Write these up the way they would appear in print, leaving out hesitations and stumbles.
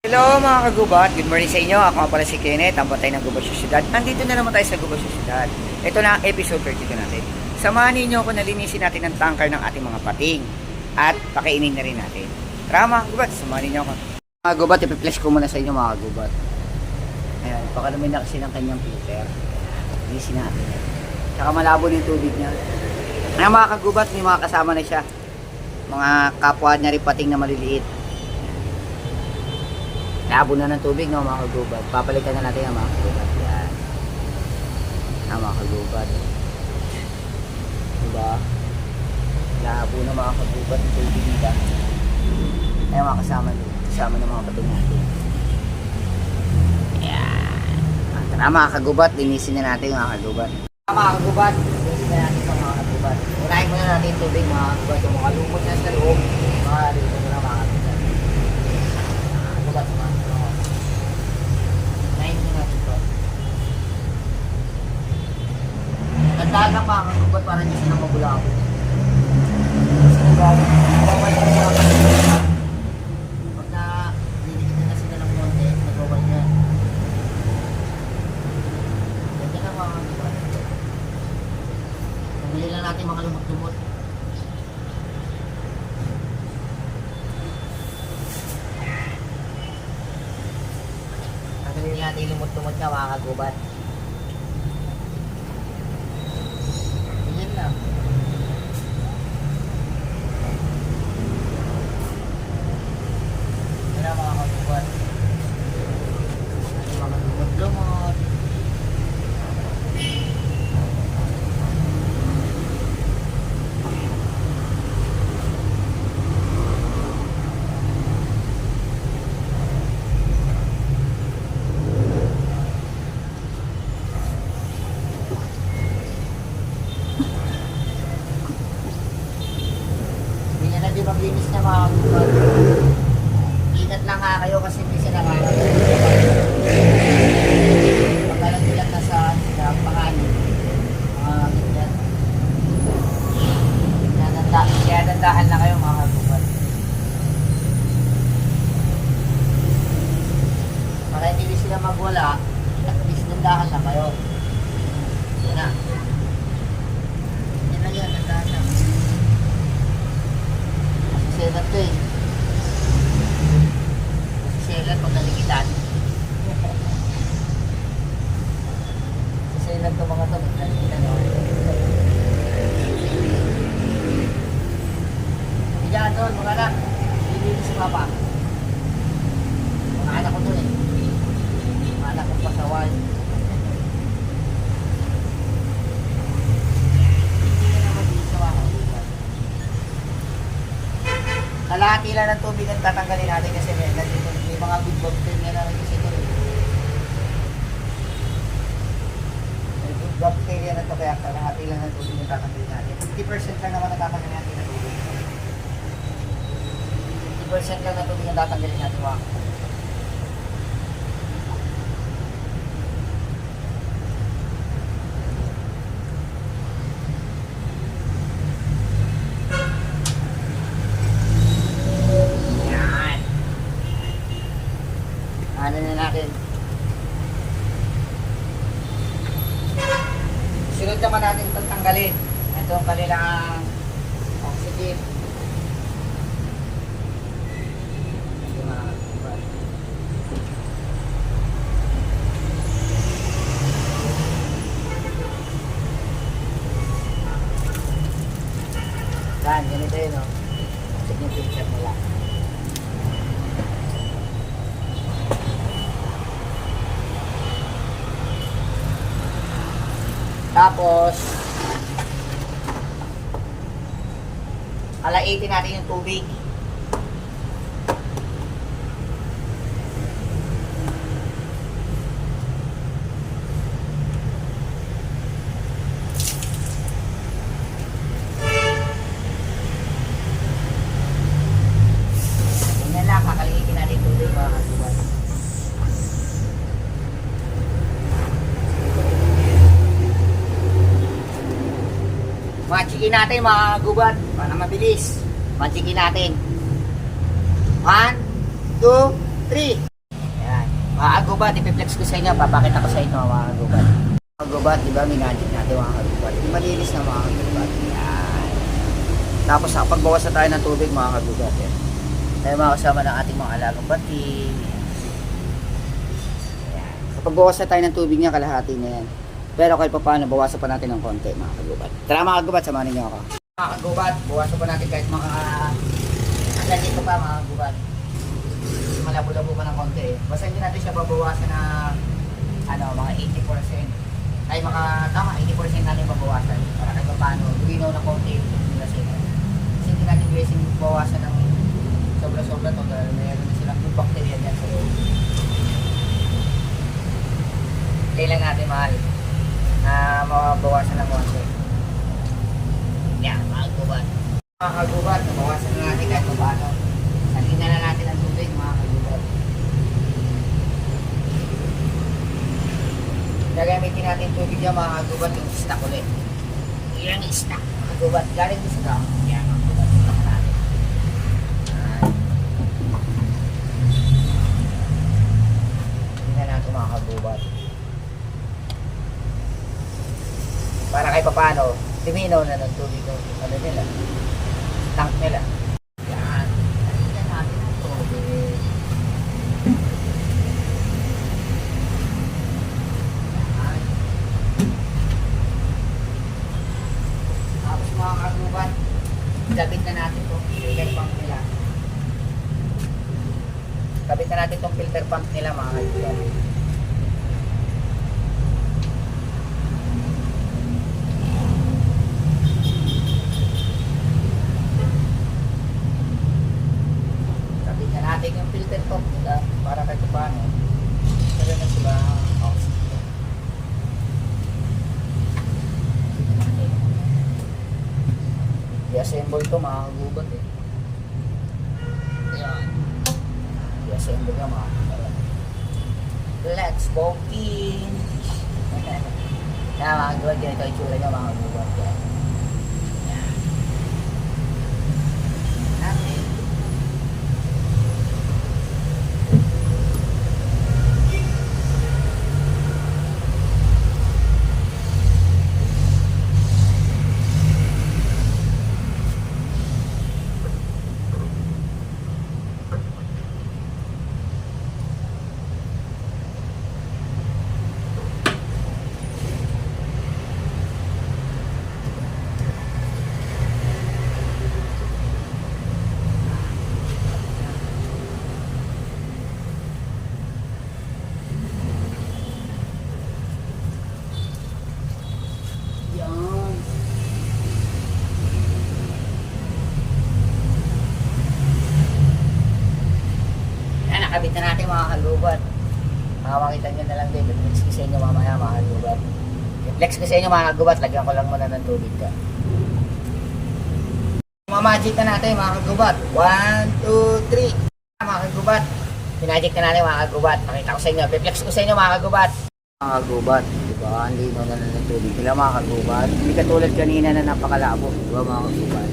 Hello mga kagubat, good morning sa inyo. Ako nga pala si Kenneth, ang batay ng Gubat Syudad. Nandito na naman tayo sa Gubat Syudad. Ito na ang episode 32 natin. Samahan ninyo ako na linisin natin ang tanker ng ating mga pating. At pakainin na rin natin. Tara mga kagubat, samahan ninyo ako. Mga kagubat, ipiplex ko muna sa inyo mga kagubat. Ayan, pakalamin na kasi ng kanyang filter. Linisin natin. Saka malabo na yung tubig niya. Ayan mga kagubat, may mga kasama na siya. Mga kapwa niya rin pating na maliliit. Labo na ng tubig, no, mga kagubat. Papalitan na natin ang mga kagubat. Yan. Mga kagubat. Diba? Labo na mga kagubat ng tubig nila. Ayan mga kasama ng mga pating natin. Yan. Tara mga kagubat, linisin na natin mga kagubat. Mga kagubat, linisin na natin mga kagubat. Unahin muna natin yung tubig mga kagubat. Yung mga lumot na sa loob. Mga lumot na mga kagubat. Tandaan lang mga kagubat para hindi sila mabulabo. Pag na dinikit na sila ng konti, nagwawal yan. Ganyan lang mga kagubat. Pumili lang natin mga lumot-lumot. Tanggalin natin yung lumot-lumot niya mga kagubat. Yan na mga kagubat. Mga lumot-lumot. Maglinis na mga kagubat. Ingat lang ha kayo kasi hindi sila makakagod. Pagkalang na sa pangalan. Ganyan. Kaya dandahan lang kayo mga kagubat. Para hindi sila magwala, at least dandahan lang kayo. Yan na. Yan na yun, dandahan lang. Selat to eh. Selat pag nalikitan. Selat to mga to pag nalikitan. Diyan doon mga anak. Lilinis mga pa. Mga anak ko doon eh. Mga anak kong pasaway. Kalahati lang ng tubig ang tatanggalin natin kasi may mga good bacteria na rin kasi ito rin. May good bacteria na ito kaya kalahati lang ng tubig ang tatanggalin natin. 50% lang naman ang tatanggalin natin ng tubig. 50% lang ng tubig ang tatanggalin natin mga. Ano na natin. Sunod naman natin itong tanggalin. Ito ang kanilang oxygen. Ito na. Yan, ganito yun o. Oxygen filter nila. Tapos alaitin natin yung tubig. Ganyan lang, kakaliitin natin yung tubig mga kagubat. Machikin natin mga gubat para mabilis. Machikin natin. 1, 2, 3. Mga kagubat, ipiplex ko sa inyo, papakita ko sa inyo mga kagubat. Mga kagubat, di ba, minadjik natin mga kagubat. Hindi malinis na mga kagubat. Yan. Tapos nakapagbawas na tayo ng tubig mga kagubat. Yan. Tayo mga kasama ng ating mga alagang bating. Yan. Kapag bawas na tayo ng tubig niya, kalahati na yan. Pero kahit pa paano, bawasan pa natin ng konti mga kagubat. Tara mga kagubat, samahan niyo ako. Mga kagubat, bawasan pa natin kahit mga hanggang dito pa mga kagubat. Malabo-labo pa ng konti eh. Basta hindi natin siya babawasan na mga 80%. Ay tama, 80% natin babawasan. Para kahit pa paano, luminaw na konti yung kasi hindi natin blessing bawasan ng sobra-sobra to dahil mayroon na silang good bacteria dyan sa loob. Kailan natin mahal na mabawasan ng konti. Yan, mga kagubat. Mga kagubat, mabawasan na natin kahit paano. Salin na natin ang tubig, mga kagubat. Gagamitin natin tubig yan, mga kagubat, yung stock ulit. Ilang stock, mga kagubat. Galing yung stock. Yan, mga kagubat. Stock natin. Tingnan natin, mga kagubat. Para kahit paano, liminaw na ng tubig ng nila, tank nila. Yan. Tingnan natin ang tubig. Yan. Tapos mga kagubat, kabit na natin itong filter pump nila. Kabit na natin itong filter pump nila mga kagubat. Natin yung filter pump nila para kahit paano meron na sila oxygen. I-assemble ito mga kagubat eh. Ayan. I-assemble nga mga kagubat. Let's go in! Kaya mga kagubat, ganito yung tsura niya mga kagubat. Yan. Natin. Nakabit na natin mga kagubat. Makakita nyo na lang din. Flex ko sa inyo mamaya mga kagubat. Flex ko sa inyo mga kagubat. Lagyan ko lang muna ng tubig ka. Mamajik na natin mga kagubat. 1, 2, 3. Mga kagubat. Pinajik na natin mga kagubat. Pakita ko sa inyo. Flex ko sa inyo mga kagubat. Mga kagubat. Diba? Ang lino na ng tubig. Kila mga kagubat. Hindi katulad kanina na napakalabo. Diba mga kagubat?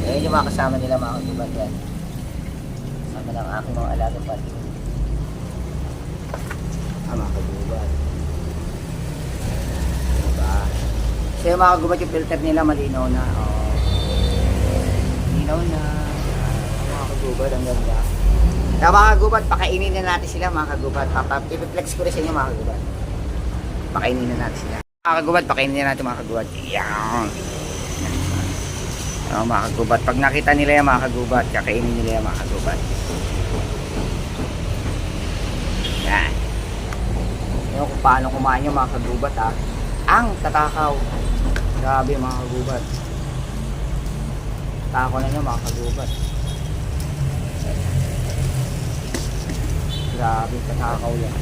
So, yung mga kasama nila mga kagubat yan. Ng aking mga alagang pati. Mga kagubat. Diba? So yung mga kagubat yung filter nila malinaw na. Malinaw na. Mga kagubat, ang ganda. Kaya mga kagubat, pakainin na natin sila mga kagubat. Ipiplex ko rin sa inyo mga kagubat. Pakainin na natin sila. Mga kagubat, pakainin na natin mga kagubat. Yan. Mga kagubat. Pag nakita nila yung mga kagubat, kakainin nila yung mga kagubat. Yan. Yung kung paano kumain yung mga kagubat ha. Ang tatakaw. Grabe mga kagubat. Tatakaw na nyo mga kagubat. Grabe tatakaw yan.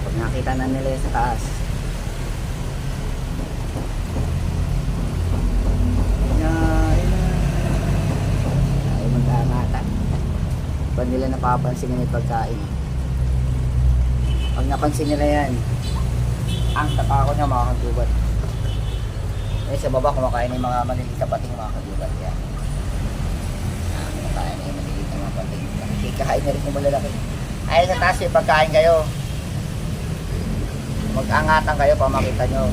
Pag nakita na nila sa taas. Pag nila napapansin na may pagkain. Pag napansin nila yan, ang tatako niya mga kagubat. Eh sa baba kumakain ng mga maliliit na pating mga kagubat yan. Kain na rin yung malalaki. Ay, sa taas yung pagkain kayo. Mag-angatan kayo para makita nyo.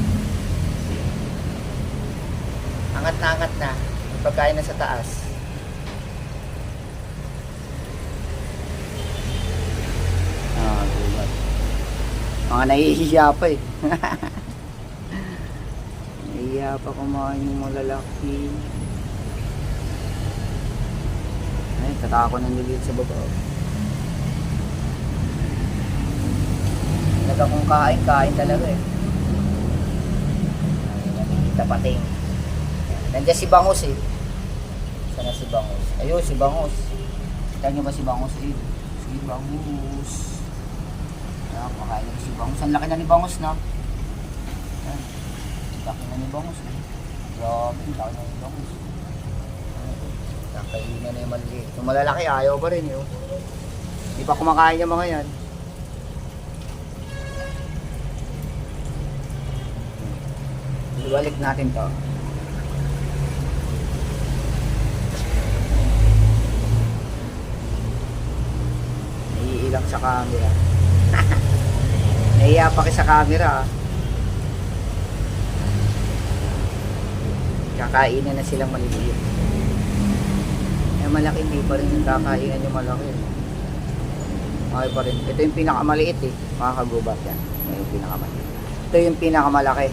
Angat na. Yung pagkain na sa taas. Gubat. Mga nahihiya pa eh. Nahihiya pa kumain yung malalaki. Ay, tataka ko nang lilit sa baba. Talaga kung kain talaga eh. Ay, nakikita pating. Nandiyan si Bangus eh. Sana si Bangus? Ayun, si Bangus. Kita nyo ba si Bangus eh? Si Bangus. Ayan, makain na si Bangus. Ang laki na ni Bangus na. Ayan. Laki na ni Bangus eh. Grabe, laki na ni Bangus. Kakainin na yung maliit. Yung malalaki ayaw pa rin yun. Hindi pa kumakain yung mga yan. Ibalik natin to. Naiilang sa camera. Naiiya pa sa camera. Kakainin na silang maliliit. Malaki, hindi pa rin yung kakainan yung malaki. Okay pa rin. Ito yung pinakamaliit eh. Mga kagubat yan. Ito yung pinakamaliit. Ito yung pinakamalaki.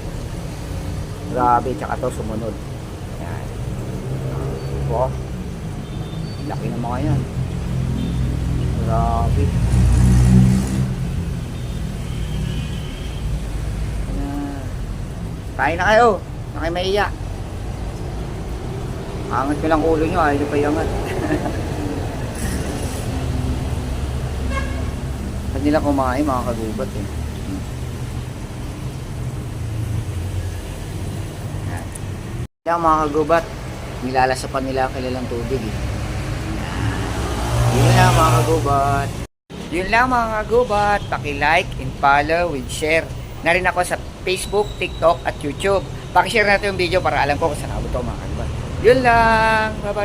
Grabe, tsaka ito sumunod. Yan. Oh. Laki ng mga yan. Grabe. Yan. Kain na kayo. Na kayo maiya. Angat ko lang ulo nyo, ayaw nyo pa iangat. Pag nila kumain, mga kagubat eh. Yan mga kagubat, nilalasapan nila kilalang tubig eh. Yun lang mga kagubat. Yun lang mga kagubat, paki-like and follow and share. Na rin ako sa Facebook, TikTok at YouTube. Paki-share natin yung video para alam ko kung saan abot ako mga kagubat. Yun lang. Bye-bye.